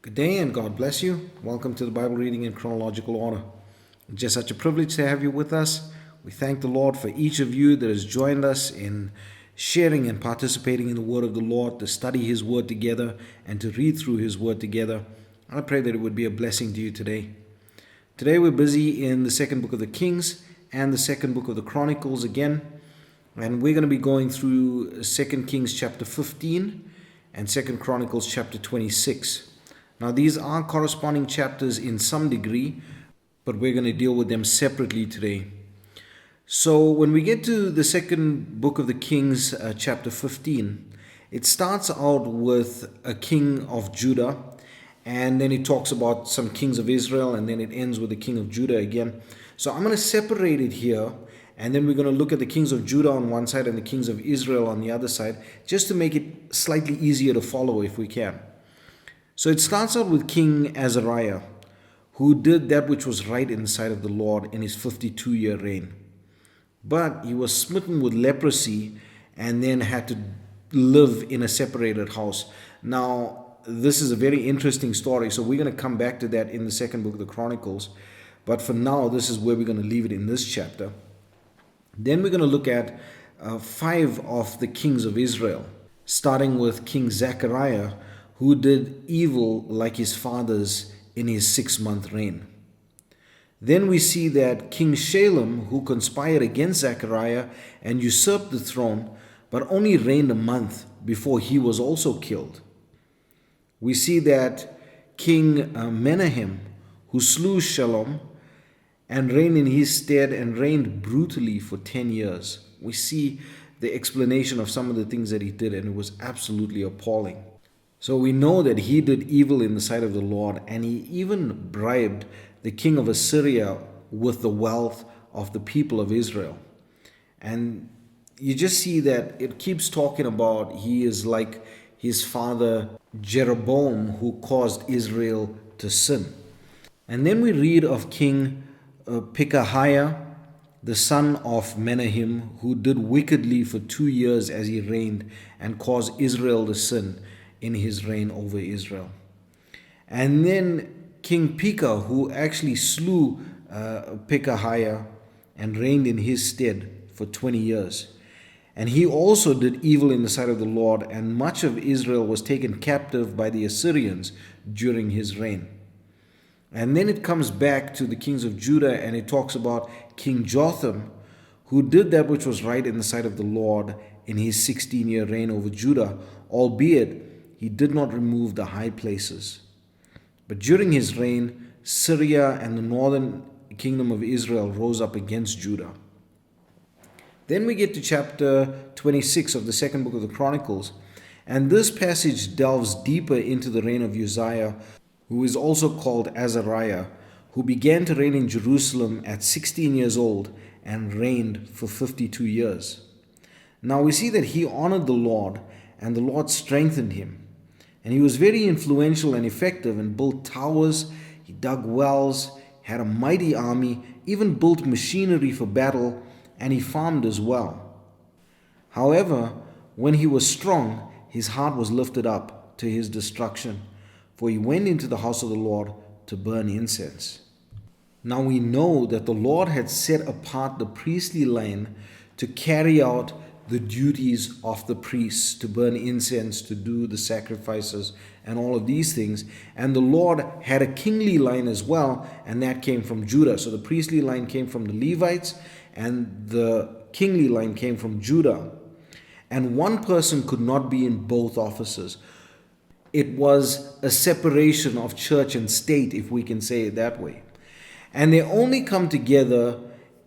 Good day and God bless you. Welcome to the Bible reading in chronological order. It's just such a privilege to have you with us. We thank the Lord for each of you that has joined us in sharing and participating in the Word of the Lord, to study His Word together and to read through His Word together. I pray that it would be a blessing to you today. Today we're busy in the second book of the Kings and the second book of the Chronicles again. And we're going to be going through 2 Kings chapter 15 and 2 Chronicles chapter 26. Now, these are corresponding chapters in some degree, but we're going to deal with them separately today. So, when we get to the second book of the Kings, chapter 15, it starts out with a king of Judah, and then it talks about some kings of Israel, and then it ends with the king of Judah again. So, I'm going to separate it here, and then we're going to look at the kings of Judah on one side and the kings of Israel on the other side, just to make it slightly easier to follow if we can. So it starts out with King Azariah, who did that which was right in the sight of the Lord in his 52-year reign. But he was smitten with leprosy and then had to live in a separated house. Now, this is a very interesting story, so we're going to come back to that in the second book of the Chronicles. But for now, this is where we're going to leave it in this chapter. Then we're going to look at 5 of the kings of Israel, starting with King Zechariah, who did evil like his fathers in his 6-month reign. Then we see that King Shalem, who conspired against Zechariah and usurped the throne, but only reigned a month before he was also killed. We see that King Menahem, who slew Shalom and reigned in his stead and reigned brutally for 10 years. We see the explanation of some of the things that he did, and it was absolutely appalling. So we know that he did evil in the sight of the Lord, and he even bribed the king of Assyria with the wealth of the people of Israel. And you just see that it keeps talking about he is like his father Jeroboam, who caused Israel to sin. And then we read of King Pekahiah, the son of Menahem, who did wickedly for 2 years as he reigned and caused Israel to sin in his reign over Israel. And then King Pekah, who actually slew Pekahiah and reigned in his stead for 20 years. And he also did evil in the sight of the Lord, and much of Israel was taken captive by the Assyrians during his reign. And then it comes back to the kings of Judah, and it talks about King Jotham, who did that which was right in the sight of the Lord in his 16-year reign over Judah, albeit he did not remove the high places. But during his reign, Syria and the northern kingdom of Israel rose up against Judah. Then we get to chapter 26 of the second book of the Chronicles, and this passage delves deeper into the reign of Uzziah, who is also called Azariah, who began to reign in Jerusalem at 16 years old and reigned for 52 years. Now we see that he honored the Lord, and the Lord strengthened him. And he was very influential and effective and built towers, he dug wells, had a mighty army, even built machinery for battle, and he farmed as well. However, when he was strong, his heart was lifted up to his destruction, for he went into the house of the Lord to burn incense. Now we know that the Lord had set apart the priestly line to carry out the duties of the priests, to burn incense, to do the sacrifices, and all of these things. And the Lord had a kingly line as well, and that came from Judah. So the priestly line came from the Levites, and the kingly line came from Judah. And one person could not be in both offices. It was a separation of church and state, if we can say it that way. And they only come together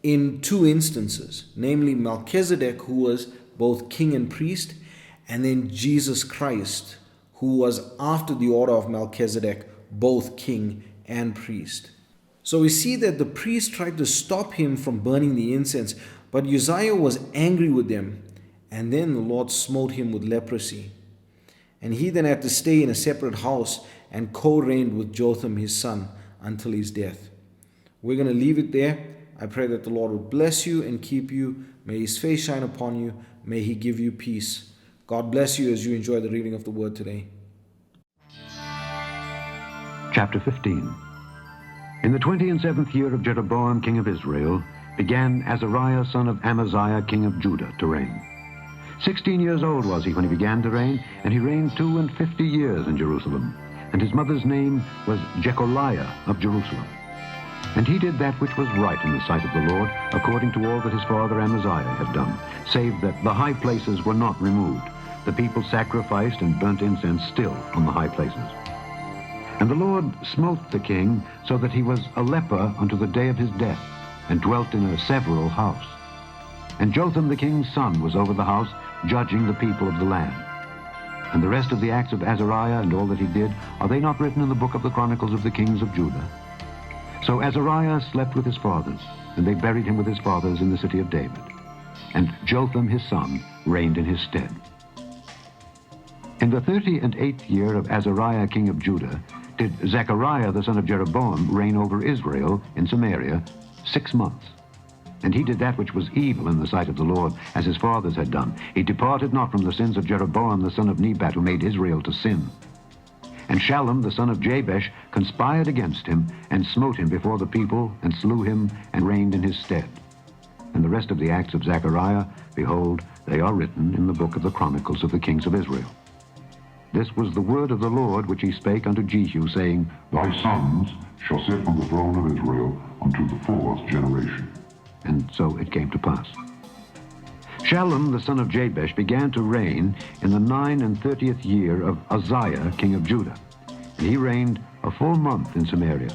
in 2 instances, namely Melchizedek, who was both king and priest, and then Jesus Christ, who was after the order of Melchizedek, both king and priest. So we see that the priest tried to stop him from burning the incense, but Uzziah was angry with them, and then the Lord smote him with leprosy. And he then had to stay in a separate house and co-reigned with Jotham his son until his death. We're going to leave it there. I pray that the Lord will bless you and keep you. May his face shine upon you. May he give you peace. God bless you as you enjoy the reading of the word today. Chapter 15. In the 27th year of Jeroboam king of Israel began Azariah son of Amaziah king of Judah to reign. 16 years old was he when he began to reign, and he reigned 52 years in Jerusalem. And his mother's name was Jecholiah of Jerusalem. And he did that which was right in the sight of the Lord, according to all that his father Amaziah had done, save that the high places were not removed. The people sacrificed and burnt incense still on the high places. And the Lord smote the king, so that he was a leper unto the day of his death, and dwelt in a several house. And Jotham the king's son was over the house, judging the people of the land. And the rest of the acts of Azariah and all that he did, are they not written in the book of the Chronicles of the kings of Judah? So Azariah slept with his fathers, and they buried him with his fathers in the city of David. And Jotham his son reigned in his stead. In the 38th year of Azariah king of Judah did Zechariah the son of Jeroboam reign over Israel in Samaria 6 months. And he did that which was evil in the sight of the Lord, as his fathers had done. He departed not from the sins of Jeroboam the son of Nebat, who made Israel to sin. And Shallum the son of Jabesh conspired against him, and smote him before the people, and slew him, and reigned in his stead. And the rest of the acts of Zechariah, behold, they are written in the book of the Chronicles of the kings of Israel. This was the word of the Lord which he spake unto Jehu, saying, Thy sons shall sit on the throne of Israel unto the 4th generation. And so it came to pass. Shallum the son of Jabesh began to reign in the 39th year of Uzziah king of Judah, and he reigned a full month in Samaria.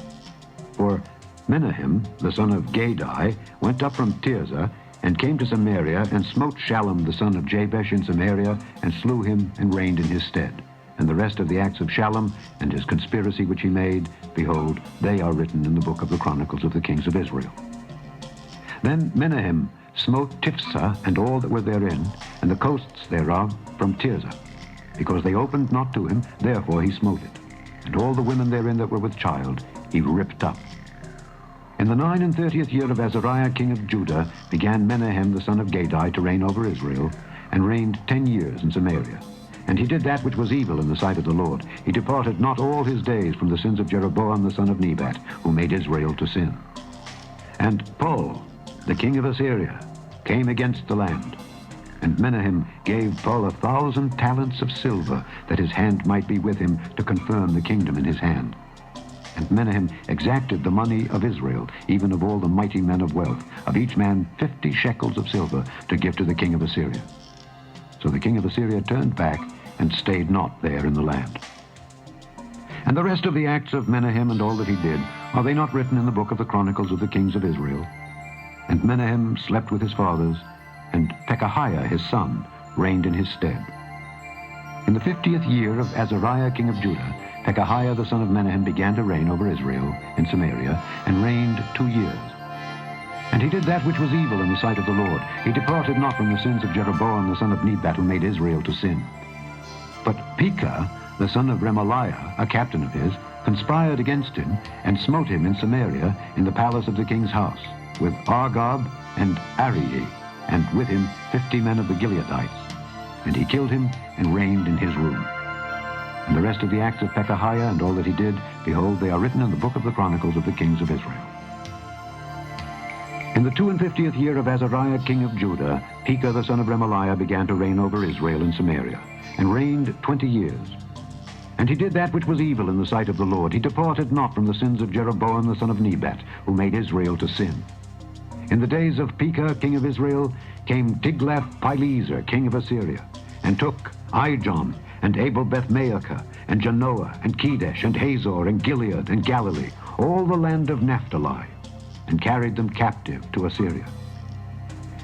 For Menahem the son of Gadai went up from Tirzah, and came to Samaria, and smote Shallum the son of Jabesh in Samaria, and slew him, and reigned in his stead. And the rest of the acts of Shallum, and his conspiracy which he made, behold, they are written in the book of the Chronicles of the kings of Israel. Then Menahem smote Tiphsah and all that were therein, and the coasts thereof from Tirzah. Because they opened not to him, therefore he smote it. And all the women therein that were with child he ripped up. In the 39th year of Azariah king of Judah began Menahem the son of Gadai to reign over Israel, and reigned 10 years in Samaria. And he did that which was evil in the sight of the Lord. He departed not all his days from the sins of Jeroboam the son of Nebat, who made Israel to sin. And Pul, the king of Assyria, came against the land. And Menahem gave Pul 1,000 talents of silver, that his hand might be with him to confirm the kingdom in his hand. And Menahem exacted the money of Israel, even of all the mighty men of wealth, of each man 50 shekels of silver, to give to the king of Assyria. So the king of Assyria turned back, and stayed not there in the land. And the rest of the acts of Menahem and all that he did, are they not written in the book of the Chronicles of the kings of Israel? And Menahem slept with his fathers, and Pekahiah his son reigned in his stead. In the 50th year of Azariah king of Judah, Pekahiah the son of Menahem began to reign over Israel in Samaria, and reigned 2 years. And he did that which was evil in the sight of the Lord. He departed not from the sins of Jeroboam the son of Nebat, who made Israel to sin. But Pekah the son of Remaliah, a captain of his, conspired against him, and smote him in Samaria in the palace of the king's house, with Argob and Arii, and with him 50 men of the Gileadites. And he killed him, and reigned in his room. And the rest of the acts of Pekahiah and all that he did, behold, they are written in the book of the Chronicles of the kings of Israel. In the 52nd year of Azariah king of Judah, Pekah the son of Remaliah began to reign over Israel in Samaria, and reigned 20 years. And he did that which was evil in the sight of the Lord. He departed not from the sins of Jeroboam the son of Nebat, who made Israel to sin. In the days of Pekah king of Israel came Tiglath-Pileser king of Assyria, and took Ijon, and Abel-Beth-Maachah, and Janoah, and Kedesh, and Hazor, and Gilead, and Galilee, all the land of Naphtali, and carried them captive to Assyria.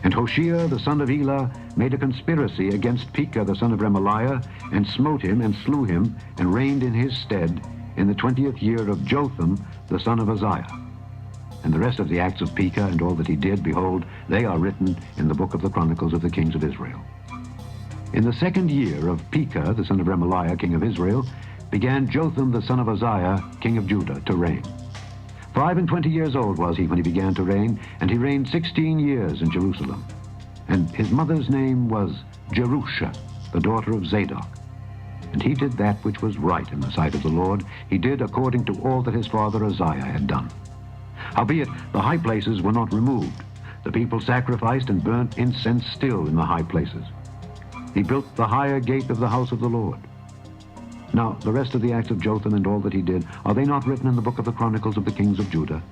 And Hoshea the son of Elah made a conspiracy against Pekah the son of Remaliah, and smote him, and slew him, and reigned in his stead in the 20th year of Jotham the son of Uzziah. And the rest of the acts of Pekah and all that he did, behold, they are written in the book of the Chronicles of the kings of Israel. In the 2nd year of Pekah the son of Remaliah king of Israel began Jotham the son of Uzziah king of Judah to reign. 25 years old was he when he began to reign, and he reigned 16 years in Jerusalem. And his mother's name was Jerusha, the daughter of Zadok. And he did that which was right in the sight of the Lord. He did according to all that his father Uzziah had done. Howbeit, the high places were not removed. The people sacrificed and burnt incense still in the high places. He built the higher gate of the house of the Lord. Now, the rest of the acts of Jotham and all that he did, are they not written in the book of the Chronicles of the kings of Judah?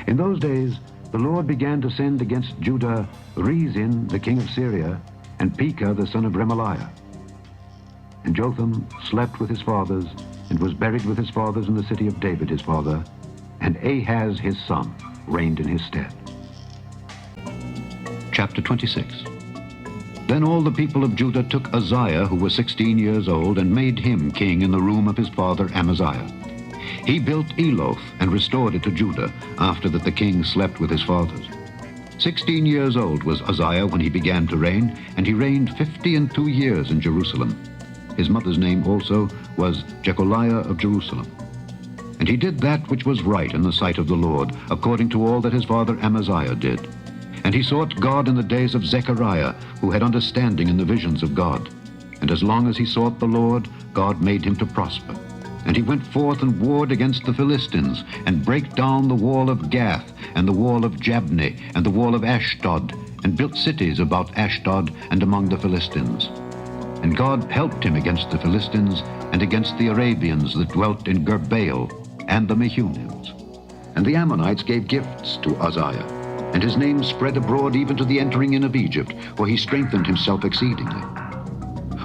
In those days, the Lord began to send against Judah Rezin, the king of Syria, and Pekah, the son of Remaliah. And Jotham slept with his fathers, and was buried with his fathers in the city of David his father, and Ahaz his son reigned in his stead. Chapter 26. Then all the people of Judah took Uzziah, who was 16 years old, and made him king in the room of his father Amaziah. He built Eloth and restored it to Judah, after that the king slept with his fathers. 16 years old was Uzziah when he began to reign, and he reigned 52 years in Jerusalem. His mother's name also was Jecholiah of Jerusalem. And he did that which was right in the sight of the Lord, according to all that his father Amaziah did. And he sought God in the days of Zechariah, who had understanding in the visions of God. And as long as he sought the Lord, God made him to prosper. And he went forth and warred against the Philistines, and brake down the wall of Gath, and the wall of Jabneh, and the wall of Ashdod, and built cities about Ashdod and among the Philistines. And God helped him against the Philistines, and against the Arabians that dwelt in Gerbaal, and the Mehunims. And the Ammonites gave gifts to Uzziah, and his name spread abroad even to the entering in of Egypt, for he strengthened himself exceedingly.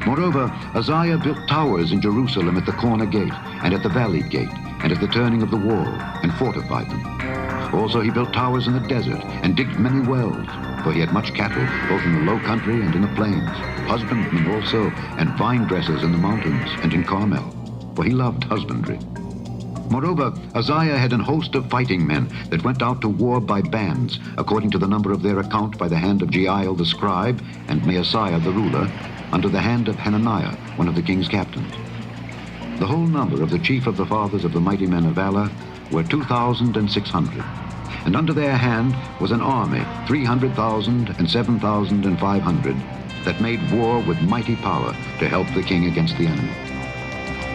Moreover, Uzziah built towers in Jerusalem at the corner gate, and at the valley gate, and at the turning of the wall, and fortified them. Also he built towers in the desert, and digged many wells, for he had much cattle, both in the low country and in the plains, husbandmen also, and vine dressers in the mountains, and in Carmel, for he loved husbandry. Moreover, Uzziah had an host of fighting men that went out to war by bands, according to the number of their account by the hand of Jeiel the scribe, and Maaseiah the ruler, under the hand of Hananiah, one of the king's captains. The whole number of the chief of the fathers of the mighty men of valor were 2,600. And under their hand was an army, 300,000 and 7,500, that made war with mighty power to help the king against the enemy.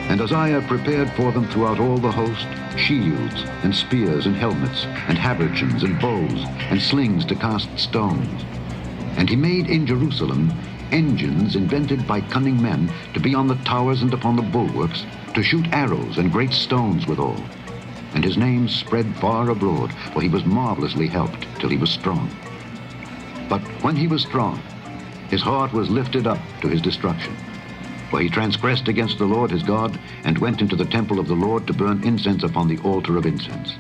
And Uzziah prepared for them throughout all the host shields, and spears, and helmets, and habergeons, and bows, and slings to cast stones. And he made in Jerusalem engines invented by cunning men to be on the towers and upon the bulwarks, to shoot arrows and great stones withal. And his name spread far abroad, for he was marvelously helped till he was strong. But when he was strong, his heart was lifted up to his destruction. For he transgressed against the Lord his God, and went into the temple of the Lord to burn incense upon the altar of incense.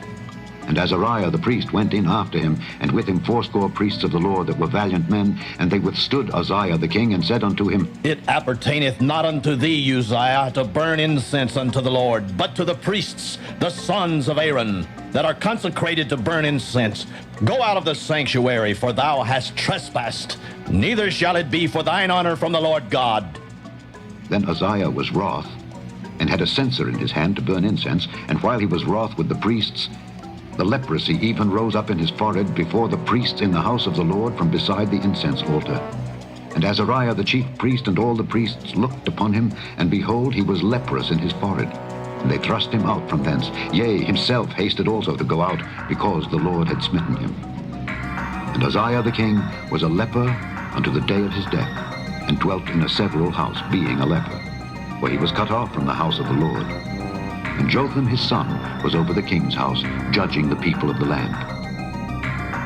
And Azariah the priest went in after him, and with him 80 priests of the Lord that were valiant men, and they withstood Uzziah the king, and said unto him, It appertaineth not unto thee, Uzziah, to burn incense unto the Lord, but to the priests, the sons of Aaron, that are consecrated to burn incense. Go out of the sanctuary, for thou hast trespassed. Neither shall it be for thine honor from the Lord God. Then Uzziah was wroth, and had a censer in his hand to burn incense, and while he was wroth with the priests, the leprosy even rose up in his forehead before the priests in the house of the Lord from beside the incense altar. And Azariah the chief priest and all the priests looked upon him, and behold, he was leprous in his forehead. And they thrust him out from thence. Yea, himself hasted also to go out, because the Lord had smitten him. And Uzziah the king was a leper unto the day of his death, and dwelt in a several house, being a leper, for he was cut off from the house of the Lord. And Jotham his son was over the king's house, judging the people of the land.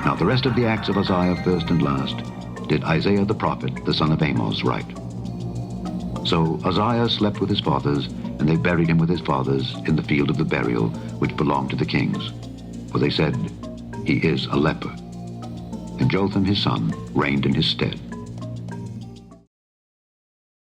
Now the rest of the acts of Uzziah, first and last, did Isaiah the prophet, the son of Amoz, write. So Uzziah slept with his fathers, and they buried him with his fathers in the field of the burial, which belonged to the kings. For they said, He is a leper. And Jotham his son reigned in his stead.